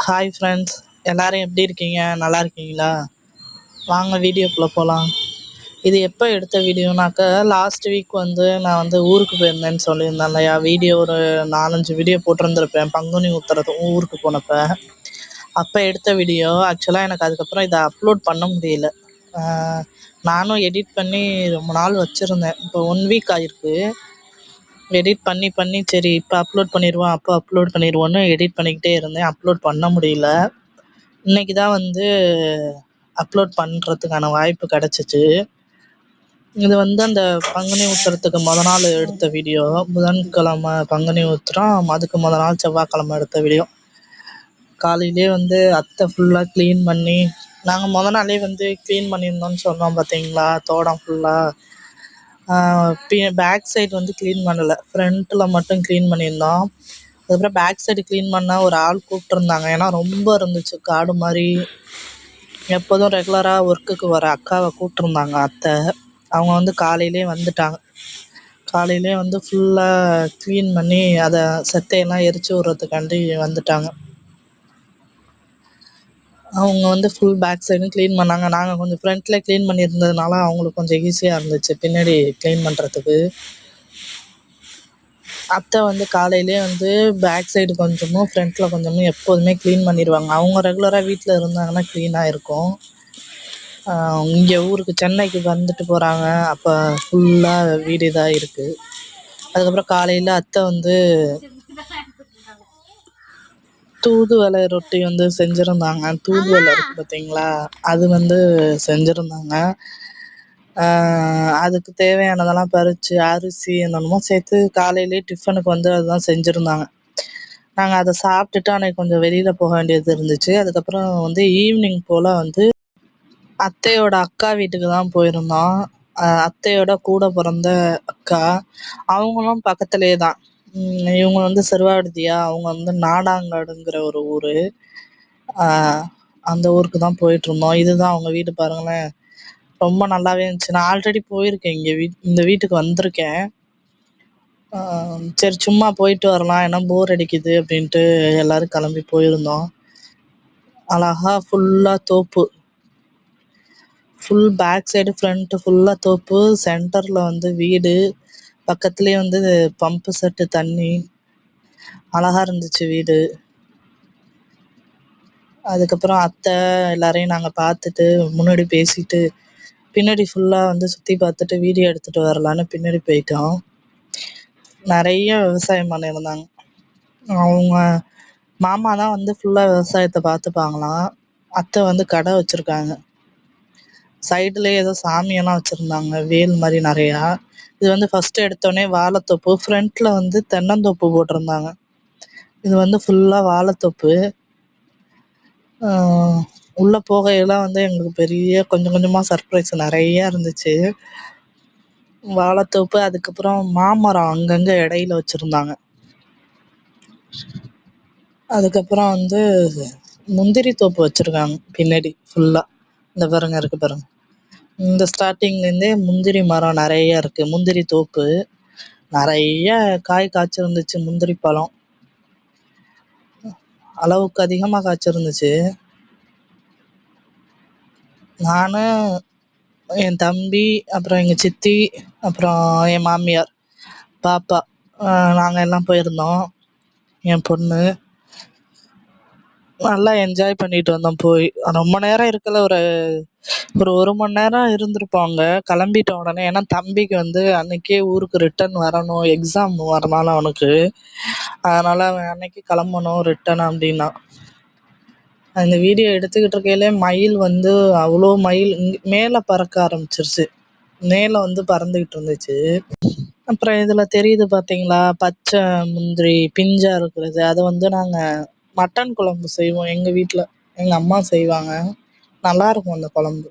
Hi friends, எல்லாரும் எப்படி இருக்கீங்க? நல்லா இருக்கீங்களா? வாங்க வீடியோக்குள்ளே போகலாம். இது எப்போ எடுத்த வீடியோனாக்கா, லாஸ்ட் வீக் வந்து நான் வந்து ஊருக்கு போயிருந்தேன்னு சொல்லியிருந்தேன் இல்லையா? வீடியோ ஒரு 4-5 வீடியோ போட்டிருந்திருப்பேன் பங்குனி உத்திரத்து ஊருக்கு போனப்ப. அப்போ எடுத்த வீடியோ. ஆக்சுவலாக எனக்கு அதுக்கப்புறம் இதை அப்லோட் பண்ண முடியல. நானும் எடிட் பண்ணி ரொம்ப நாள் வச்சுருந்தேன். இப்போ 1 வீக் ஆகிருக்கு. எடிட் பண்ணி பண்ணி சரி இப்போ அப்லோட் பண்ணிடுவோம், அப்போ அப்லோட் பண்ணிடுவோன்னு எடிட் பண்ணிக்கிட்டே இருந்தேன். அப்லோட் பண்ண முடியல. இன்னைக்கு தான் வந்து அப்லோட் பண்ணுறதுக்கான வாய்ப்பு கிடச்சிச்சு. இது வந்து அந்த பங்குனி உத்திரத்துக்கு நாள் எடுத்த வீடியோ. புதன்கிழமை பங்குனி உத்திரம், அதுக்கு நாள் செவ்வாய்க்கிழமை எடுத்த வீடியோ. காலையிலே வந்து அத்தை ஃபுல்லாக க்ளீன் பண்ணி, நாங்கள் நாளே வந்து க்ளீன் பண்ணியிருந்தோம்னு சொன்னோம் பார்த்தீங்களா, தோட்டம் ஃபுல்லாக. பேக் சைடு வந்து க்ளீன் பண்ணலை, ஃப்ரண்ட்டில் மட்டும் க்ளீன் பண்ணியிருந்தோம். அதுக்கப்புறம் பேக் சைடு க்ளீன் பண்ண ஒரு ஆள் கூப்பிட்ருந்தாங்க. ஏன்னா ரொம்ப இருந்துச்சு காடு மாதிரி. எப்போதும் ரெகுலராக ஒர்க்குக்கு வர அக்காவை கூப்பிட்ருந்தாங்க அத்தை. அவங்க வந்து காலையிலே வந்துட்டாங்க. காலையிலே வந்து ஃபுல்லாக க்ளீன் பண்ணி அதை செத்தையெல்லாம் எரிச்சு விட்றதுக்காண்டி வந்துட்டாங்க. அவங்க வந்து ஃபுல் பேக் சைடும் க்ளீன் பண்ணாங்க. நாங்கள் கொஞ்சம் ஃப்ரண்ட்டில் க்ளீன் பண்ணியிருந்ததுனால அவங்களுக்கு கொஞ்சம் ஈஸியாக இருந்துச்சு பின்னாடி க்ளீன் பண்ணுறதுக்கு. அத்தை வந்து காலையிலே வந்து பேக் சைடு கொஞ்சமும் ஃப்ரண்ட்டில் கொஞ்சமும் எப்போதுமே க்ளீன் பண்ணிடுவாங்க. அவங்க ரெகுலராக வீட்டில் இருந்தாங்கன்னா க்ளீனாக இருக்கும். இங்கே ஊருக்கு சென்னைக்கு வந்துட்டு போகிறாங்க. அப்போ ஃபுல்லாக வீடு இதாக இருக்குது. அதுக்கப்புறம் காலையில் அத்தை வந்து தூதுவளை ரொட்டி வந்து செஞ்சுருந்தாங்க. தூதுவளை இருக்குது பார்த்தீங்களா, அது வந்து செஞ்சுருந்தாங்க. அதுக்கு தேவையானதெல்லாம் பறித்து அரிசி என்னென்னமோ சேர்த்து காலையிலே டிஃபனுக்கு வந்து அதுதான் செஞ்சுருந்தாங்க. நாங்கள் அதை சாப்பிட்டுட்டு அன்றைக்கி கொஞ்சம் வெளியில் போக வேண்டியது இருந்துச்சு. அதுக்கப்புறம் வந்து ஈவினிங் போல் வந்து அத்தையோட அக்கா வீட்டுக்கு தான் போயிருந்தோம். அத்தையோட கூட பிறந்த அக்கா. அவங்களும் பக்கத்துலேயே தான். இவங்க வந்து சிறுவாடுதியா, அவங்க வந்து நாடாங்காடுங்கிற ஒரு ஊர். அந்த ஊருக்கு தான் போயிட்டுருந்தோம். இதுதான் அவங்க வீடு பாருங்களேன். ரொம்ப நல்லாவே இருந்துச்சு. நான் ஆல்ரெடி போயிருக்கேன் இங்கே இந்த வீட்டுக்கு வந்திருக்கேன். சரி சும்மா போயிட்டு வரலாம், ஏன்னா போர் அடிக்குது அப்படின்ட்டு எல்லோரும் கிளம்பி போயிருந்தோம். அழகா ஃபுல்லாக தோப்பு, ஃபுல் பேக் சைடு ஃப்ரண்ட்டு ஃபுல்லாக தோப்பு, சென்டரில் வந்து வீடு, பக்கத்துலேயே வந்து பம்பு செட்டு தண்ணி. அழகா இருந்துச்சு வீடு. அதுக்கப்புறம் அத்தை எல்லாரையும் நாங்கள் பார்த்துட்டு முன்னாடி பேசிட்டு பின்னாடி ஃபுல்லாக வந்து சுற்றி பார்த்துட்டு வீடியோ எடுத்துகிட்டு வரலான்னு பின்னாடி போயிட்டோம். நிறைய விவசாயம் பண்ணியிருந்தாங்க. அவங்க மாமா தான் வந்து ஃபுல்லாக விவசாயத்தை பார்த்துப்பாங்களாம். அத்தை வந்து கடை வச்சுருக்காங்க. சைடுலேயே ஏதோ சாமியெல்லாம் வச்சுருந்தாங்க, வேல் மாதிரி நிறையா. இது வந்து ஃபஸ்ட்டு எடுத்தோடனே வாழைத்தோப்பு, ஃப்ரண்ட்டில் வந்து தென்னந்தோப்பு போட்டிருந்தாங்க. இது வந்து ஃபுல்லாக வாழைத்தோப்பு. உள்ளே போகையெல்லாம் வந்து எங்களுக்கு பெரிய கொஞ்சம் கொஞ்சமாக சர்ப்ரைஸ் நிறையா இருந்துச்சு. வாழைத்தோப்பு, அதுக்கப்புறம் மாமரம் அங்கங்கே இடையில வச்சுருந்தாங்க. அதுக்கப்புறம் வந்து முந்திரி தோப்பு வச்சுருக்காங்க பின்னாடி ஃபுல்லாக. இந்த பாருங்க இருக்குது பாருங்க, இந்த ஸ்டார்டிங்லேருந்தே முந்திரி மரம் நிறைய இருக்குது. முந்திரி தோப்பு நிறைய காய் காய்ச்சிருந்துச்சு. முந்திரி பழம் அளவுக்கு அதிகமாக காய்ச்சிருந்துச்சு. நான், என் தம்பி, அப்புறம் எங்கள் சித்தி, அப்புறம் என் மாமியார், பாப்பா, நாங்கள் எல்லாம் போயிருந்தோம். என் பொண்ணு நல்லா என்ஜாய் பண்ணிட்டு வந்தோம். போய் ரொம்ப நேரம் இருக்கல, ஒரு மணி நேரம் இருந்திருப்பாங்க. கிளம்பிட்டோம் உடனே. ஏன்னா தம்பிக்கு வந்து அன்னைக்கே ஊருக்கு ரிட்டர்ன் வரணும், எக்ஸாம் வரனால அவனுக்கு. அதனால் அவன் அன்னைக்கு கிளம்பணும் ரிட்டன் அப்படின்னா. அந்த வீடியோ எடுத்துக்கிட்டு இருக்கையிலே மயில் வந்து அவ்வளோ மயில் மேலே பறக்க ஆரம்பிச்சிருச்சு. மேலே வந்து பறந்துக்கிட்டு இருந்துச்சு. அப்புறம் இதில் தெரியுது பார்த்தீங்களா, பச்சை முந்திரி பிஞ்சாக இருக்கிறது. அதை வந்து நாங்கள் மட்டன் குழம்பு செய்வோம் எங்கள் வீட்டில். எங்கள் அம்மா செய்வாங்க, நல்லாயிருக்கும் அந்த குழம்பு.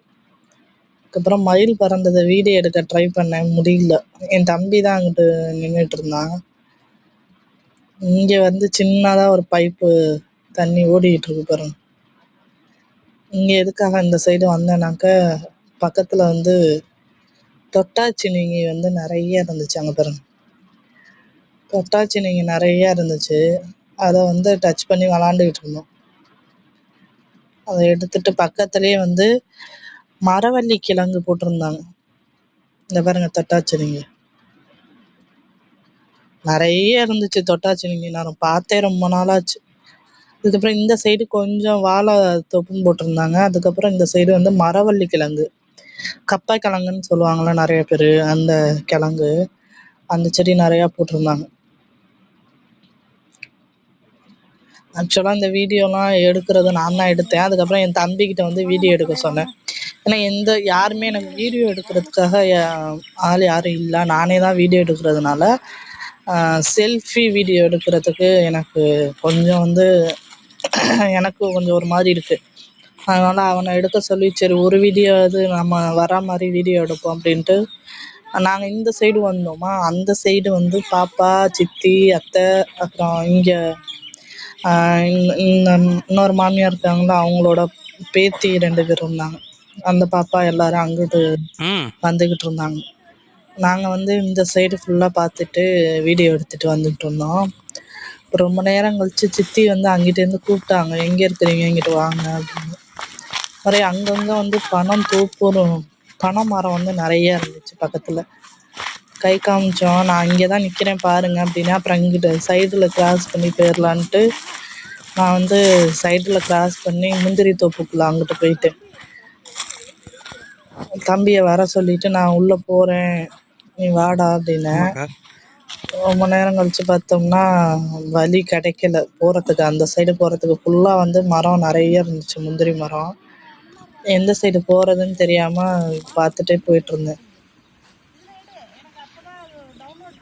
அதுக்கப்புறம் மயில் பறந்ததை வீடியோ எடுக்க ட்ரை பண்ணேன், முடியல. என் தம்பி தான் அங்கிட்டு நின்றுட்டு இருந்தான். இங்கே வந்து சின்னதாக ஒரு பைப்பு தண்ணி ஓடிக்கிட்டு இருக்கு பாருங்க. இங்கே எதுக்காக இந்த சைடு வந்தேனாக்க, பக்கத்தில் வந்து தொட்டாச்சினிங்கி வந்து நிறைய இருந்துச்சு. அங்கே பாருங்க, தொட்டாச்சினிங்கி நிறையா இருந்துச்சு. அதை வந்து டச் பண்ணி விளாண்டுக்கிட்டு இருந்தோம். அதை எடுத்துட்டு பக்கத்துலேயே வந்து மரவள்ளி கிழங்கு போட்டிருந்தாங்க. இந்த பாருங்க தொட்டாச்சினிங்கி நிறைய இருந்துச்சு. தொட்டாச்சினிங்கி நான் பார்த்தே ரொம்ப நாளாச்சு. அதுக்கப்புறம் இந்த சைடு கொஞ்சம் வாழை தொப்புன்னு போட்டிருந்தாங்க. அதுக்கப்புறம் இந்த சைடு வந்து மரவள்ளி கிழங்கு, கப்பை கிழங்குன்னு சொல்லுவாங்கள்ல நிறைய பேர், அந்த கிழங்கு, அந்த செடி நிறையா போட்டிருந்தாங்க. ஆக்சுவலாக இந்த வீடியோலாம் எடுக்கிறது நான் தான் எடுத்தேன். அதுக்கப்புறம் என் தம்பிக்கிட்ட வந்து வீடியோ எடுக்க சொன்னேன். ஏன்னா யாருமே எனக்கு வீடியோ எடுக்கிறதுக்காக ஆள் யாரும் இல்லை. நானே தான் வீடியோ எடுக்கிறதுனால செல்ஃபி வீடியோ எடுக்கிறதுக்கு எனக்கு கொஞ்சம் வந்து எனக்கு கொஞ்சம் ஒரு மாதிரி இருக்குது. அதனால் அவனை எடுக்க சொல்லி சரி ஒரு வீடியோ அது நம்ம வர மாதிரி வீடியோ எடுப்போம் அப்படின்ட்டு நாங்கள் இந்த சைடு வந்தோமா. அந்த சைடு வந்து பாப்பா, சித்தி, அத்தை, அப்புறம் இங்கே இன்னொரு மாமியார் இருக்காங்களா, அவங்களோட பேத்தி 2 பேர் இருந்தாங்க. அந்த பாப்பா எல்லாரும் அங்கிட்டு வந்துக்கிட்டு இருந்தாங்க. நாங்கள் வந்து இந்த சைடு ஃபுல்லாக பார்த்துட்டு வீடியோ எடுத்துகிட்டு வந்துக்கிட்டு இருந்தோம். ரொம்ப நேரம் கழிச்சு சித்தி வந்து அங்கிட்டேருந்து கூப்பிட்டாங்க, எங்கே இருக்கிறீங்க, இங்கிட்டு வாங்க அப்படின்னு. ஒரே அங்கங்கே வந்து பனை மரம் வந்து நிறைய இருந்துச்சு பக்கத்தில். கை காமிச்சோம், நான் இங்கே தான் நிற்கிறேன் பாருங்க அப்படின்னா. அப்புறம் இங்கிட்ட சைடில் கிராஸ் பண்ணி போயிடலான்ட்டு நான் வந்து சைடில் கிராஸ் பண்ணி முந்திரி தோப்புக்குள்ள அங்கிட்டு போயிட்டேன். தம்பியை வர சொல்லிட்டு நான் உள்ளே போகிறேன், நீ வாடா அப்படின்னேன். ரொம்ப நேரம் கழிச்சு பார்த்தோம்னா வழி கிடைக்கல போகிறதுக்கு. அந்த சைடு போகிறதுக்கு ஃபுல்லாக வந்து மரம் நிறைய இருந்துச்சு, முந்திரி மரம். எந்த சைடு போகிறதுன்னு தெரியாமல் பார்த்துட்டே போயிட்டுருந்தேன்.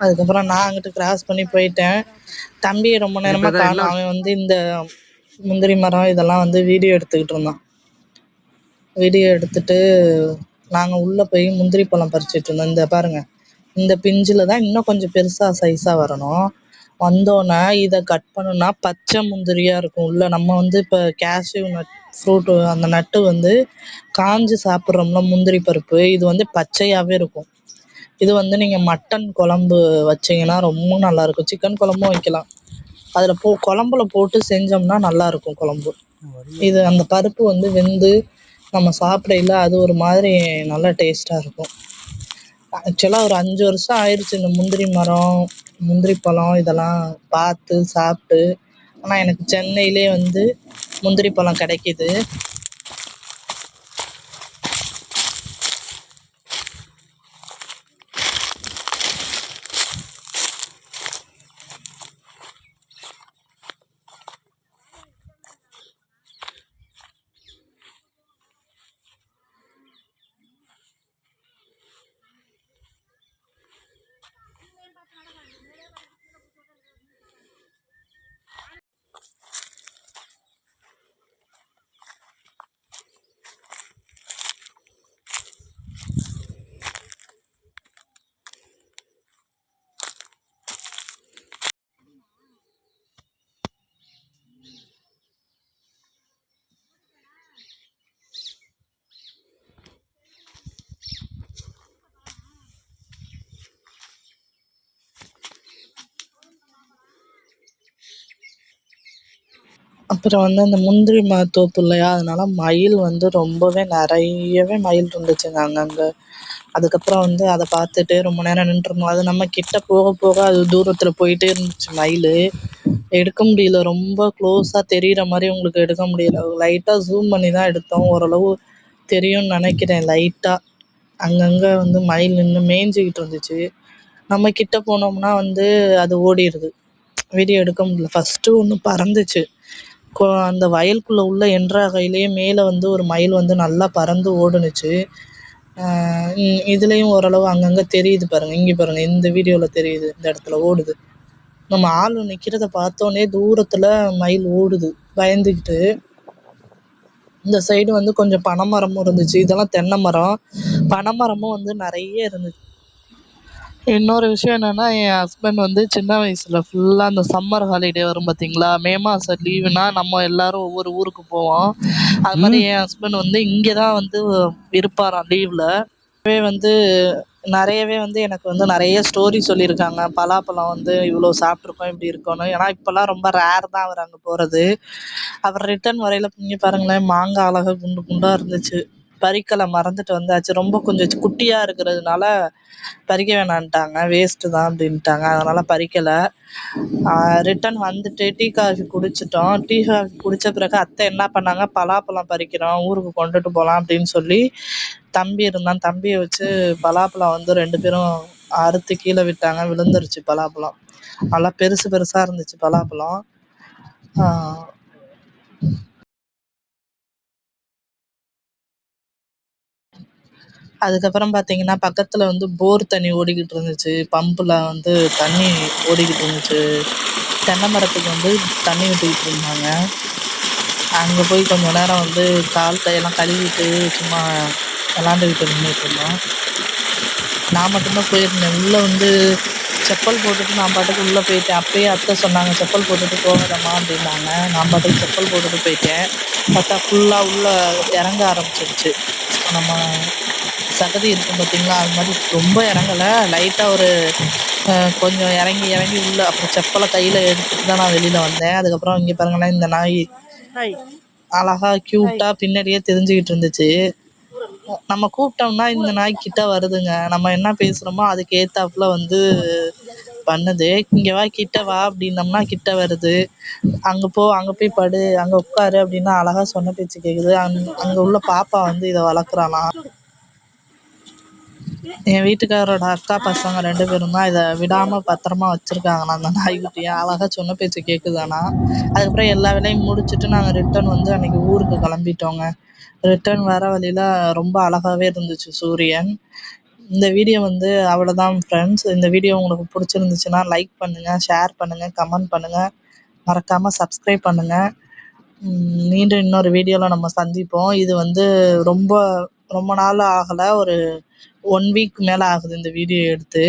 அதுக்கப்புறம் நான் அங்கிட்டு கிராஸ் பண்ணி போயிட்டேன். தம்பியை ரொம்ப நேரமாக காணும். அவன் வந்து இந்த முந்திரி மரம் இதெல்லாம் வந்து வீடியோ எடுத்துக்கிட்டு இருந்தான். வீடியோ எடுத்துட்டு நாங்கள் உள்ளே போய் முந்திரி பழம் பறிச்சுட்டு இருந்தோம். இந்த பாருங்க, இந்த பிஞ்சில் தான் இன்னும் கொஞ்சம் பெருசாக சைஸாக வரணும். வந்தோன்னே இதை கட் பண்ணுனா பச்சை முந்திரியாக இருக்கும் உள்ள. நம்ம வந்து இப்போ கேஷ்யூ நட் ஃப்ரூட்டு அந்த நட்டு வந்து காஞ்சி சாப்பிட்றோம்ல முந்திரி பருப்பு, இது வந்து பச்சையாகவே இருக்கும். இது வந்து நீங்கள் மட்டன் குழம்பு வச்சிங்கன்னா ரொம்ப நல்லாயிருக்கும். சிக்கன் குழம்பும் வைக்கலாம். அதில் குழம்புல போட்டு செஞ்சோம்னா நல்லாயிருக்கும் குழம்பு. இது அந்த பருப்பு வந்து வெந்து நம்ம சாப்பிடையில அது ஒரு மாதிரி நல்லா டேஸ்ட்டாக இருக்கும். ஆக்சுவலாக ஒரு 5 வருஷம் ஆயிடுச்சு இந்த முந்திரி மரம், முந்திரி பழம் இதெல்லாம் பார்த்து சாப்பிட்டு. ஆனால் எனக்கு சென்னையிலே வந்து முந்திரி பழம் கிடைக்கிது. அப்புறம் வந்து அந்த முந்திரி தோப்பு இல்லையா, அதனால மயில் வந்து ரொம்பவே நிறையவே மயில் இருந்துச்சுங்க அங்கங்கே. அதுக்கப்புறம் வந்து அதை பார்த்துட்டு ரொம்ப நேரம் நின்றுருந்தோம். அது நம்ம கிட்ட போக போக அது தூரத்தில் போயிட்டே இருந்துச்சு மயில். எடுக்க முடியல, ரொம்ப க்ளோஸாக தெரிகிற மாதிரி உங்களுக்கு எடுக்க முடியல. லைட்டாக ஜூம் பண்ணி தான் எடுத்தோம். ஓரளவு தெரியும்னு நினைக்கிறேன். லைட்டாக அங்கங்கே வந்து மயில் நின்று மேய்ஞ்சிக்கிட்டு இருந்துச்சு. நம்ம கிட்ட போனோம்னா வந்து அது ஓடிடுது, வீடியோ எடுக்க முடியல. ஃபஸ்ட்டு ஒன்று பறந்துச்சு, அந்த வயலுக்குள்ளே உள்ள என்ட்ராகையிலேயே மேலே வந்து ஒரு மயில் வந்து நல்லா பறந்து ஓடுனுச்சு. இதுலேயும் ஓரளவு அங்கங்கே தெரியுது பாருங்கள். இங்கே பாருங்கள், இந்த வீடியோவில் தெரியுது, இந்த இடத்துல ஓடுது. நம்ம ஆள் நிற்கிறத பார்த்தோன்னே தூரத்தில் மயில் ஓடுது பயந்துக்கிட்டு. இந்த சைடு வந்து கொஞ்சம் பனைமரமும் இருந்துச்சு. இதெல்லாம் தென்னை மரம். பனைமரமும் வந்து நிறைய இருந்துச்சு. இன்னொரு விஷயம் என்னன்னா, என் ஹஸ்பண்ட் வந்து சின்ன வயசுல ஃபுல்லா அந்த சம்மர் ஹாலிடே வரும் பார்த்தீங்களா, மே மாதம் லீவுனா நம்ம எல்லாரும் ஒவ்வொரு ஊருக்கு போவோம். அது மாதிரி என் ஹஸ்பண்ட் வந்து இங்கே தான் வந்து இருப்பாராம் லீவில். வந்து நிறையவே வந்து எனக்கு வந்து நிறைய ஸ்டோரி சொல்லியிருக்காங்க. பலாப்பழம் வந்து இவ்வளோ சாப்பிட்ருக்கோம், இப்படி இருக்கணும். ஏன்னா இப்போல்லாம் ரொம்ப ரேர் தான் அவர் அங்கே போகிறது. அவர் ரிட்டர்ன் வரையில இங்கே பாருங்களேன், மாங்காய் அழகாக குண்டு குண்டாக இருந்துச்சு. பறிக்கலை, மறந்துட்டு வந்தாச்சு. ரொம்ப கொஞ்சம் குட்டியாக இருக்கிறதுனால பறிக்க வேணான்ட்டாங்க, வேஸ்ட்டு தான் அப்படின்ட்டாங்க. அதனால் பறிக்கலை. ரிட்டன் வந்துட்டு டீ காஃபி குடிச்சிட்டோம். டீ காஃபி குடித்த பிறகு அத்தை என்ன பண்ணாங்க, பலாப்பழம் பறிக்கிறோம், ஊருக்கு கொண்டுட்டு போகலாம் அப்படின்னு சொல்லி, தம்பி இருந்தான், தம்பியை வச்சு பலாப்பழம் வந்து 2 பேரும் அறுத்து கீழே விட்டாங்க. விழுந்துருச்சு பலாப்பழம். நல்லா பெருசு பெருசாக இருந்துச்சு பலாப்பழம். அதுக்கப்புறம் பார்த்தீங்கன்னா, பக்கத்தில் வந்து போர் தண்ணி ஓடிக்கிட்டு இருந்துச்சு. பம்பில் வந்து தண்ணி ஓடிக்கிட்டு இருந்துச்சு. தென்னை மரத்துக்கு வந்து தண்ணி விட்டுக்கிட்டு இருந்தாங்க. அங்கே போய் கொஞ்ச நேரம் வந்து கால் கையெல்லாம் கழுவிட்டு சும்மா விளாண்டுக்கிட்டு நின்றுட்டு இருந்தோம். நான் மட்டும்தான் போயிருந்தேன். உள்ளே வந்து செப்பல் போட்டுட்டு நான் பாட்டுக்கு உள்ளே போயிட்டேன். அப்பயே அத்தை சொன்னாங்க, செப்பல் போட்டுட்டு போகாதம்மா அப்படின்னாங்க. நான் பாட்டுக்கு செப்பல் போட்டுட்டு போயிட்டேன். பார்த்தா ஃபுல்லாக உள்ளே இறங்க ஆரம்பிச்சிருச்சு. நம்ம சகதி இருக்கும் பார்த்தீங்களா, அது மாதிரி ரொம்ப இறங்கலை, லைட்டாக ஒரு கொஞ்சம் இறங்கி இறங்கி உள்ளே. அப்புறம் செப்பலை கையில் எடுத்துட்டு தான் நான் வெளியில் வந்தேன். அதுக்கப்புறம் இங்கே பாருங்களேன், இந்த நாய் அழகா க்யூட்டாக பின்னாடியே தெரிஞ்சுக்கிட்டு இருந்துச்சு. நம்ம கூப்பிட்டோம்னா இந்த நாய் கிட்ட வருதுங்க. நம்ம என்ன பேசுகிறோமோ அதுக்கு ஏத்தாப்புல வந்து பண்ணுது. இங்கே வா, கிட்ட வா அப்படின்னம்னா கிட்ட வருது. அங்கே போ, அங்கே போய் படு, அங்கே உட்காரு அப்படின்னா அழகா சொன்ன பேச்சு கேட்குது. அங்கே உள்ள பாப்பா வந்து இதை வளர்க்குறாளாம். என் வீட்டுக்காரரோட அக்கா பசங்க 2 பேரும் தான் இதை விடாமல் பத்திரமா வச்சுருக்காங்கண்ணா. அந்த நாய்க்குட்டியை அழகாக சொன்ன பேச்சு கேட்குதாண்ணா. அதுக்கப்புறம் எல்லா வேலையும் முடிச்சுட்டு நாங்கள் ரிட்டன் வந்து அன்றைக்கி ஊருக்கு கிளம்பிட்டோங்க. ரிட்டன் வர வழியில் ரொம்ப அழகாகவே இருந்துச்சு சூரியன். இந்த வீடியோ வந்து அவ்வளோதான் ஃப்ரெண்ட்ஸ். இந்த வீடியோ உங்களுக்கு பிடிச்சிருந்துச்சுன்னா லைக் பண்ணுங்கள், ஷேர் பண்ணுங்கள், கமெண்ட் பண்ணுங்கள், மறக்காமல் சப்ஸ்கிரைப் பண்ணுங்கள். மீண்டும் இன்னொரு வீடியோவில் நம்ம சந்திப்போம். இது வந்து ரொம்ப ரொம்ப நாள் ஆகலை, ஒரு 1 வீக் மேலே ஆகுது இந்த வீடியோ எடுத்து.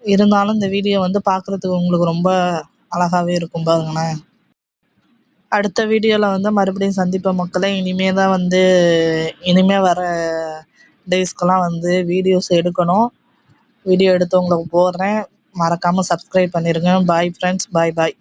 இருந்தாலும் இந்த வீடியோ வந்து பார்க்குறதுக்கு உங்களுக்கு ரொம்ப அழகாகவே இருக்கும் பாருங்களேன். அடுத்த வீடியோவில் வந்து மறுபடியும் சந்திப்போம் மக்களே. இனிமே வர டேஸ்க்கெல்லாம் வந்து வீடியோஸ் எடுக்கணும். வீடியோ எடுத்து உங்களுக்கு போடுறேன். மறக்காமல் சப்ஸ்கிரைப் பண்ணிடுங்க. பாய் ஃப்ரெண்ட்ஸ், பாய் பாய்.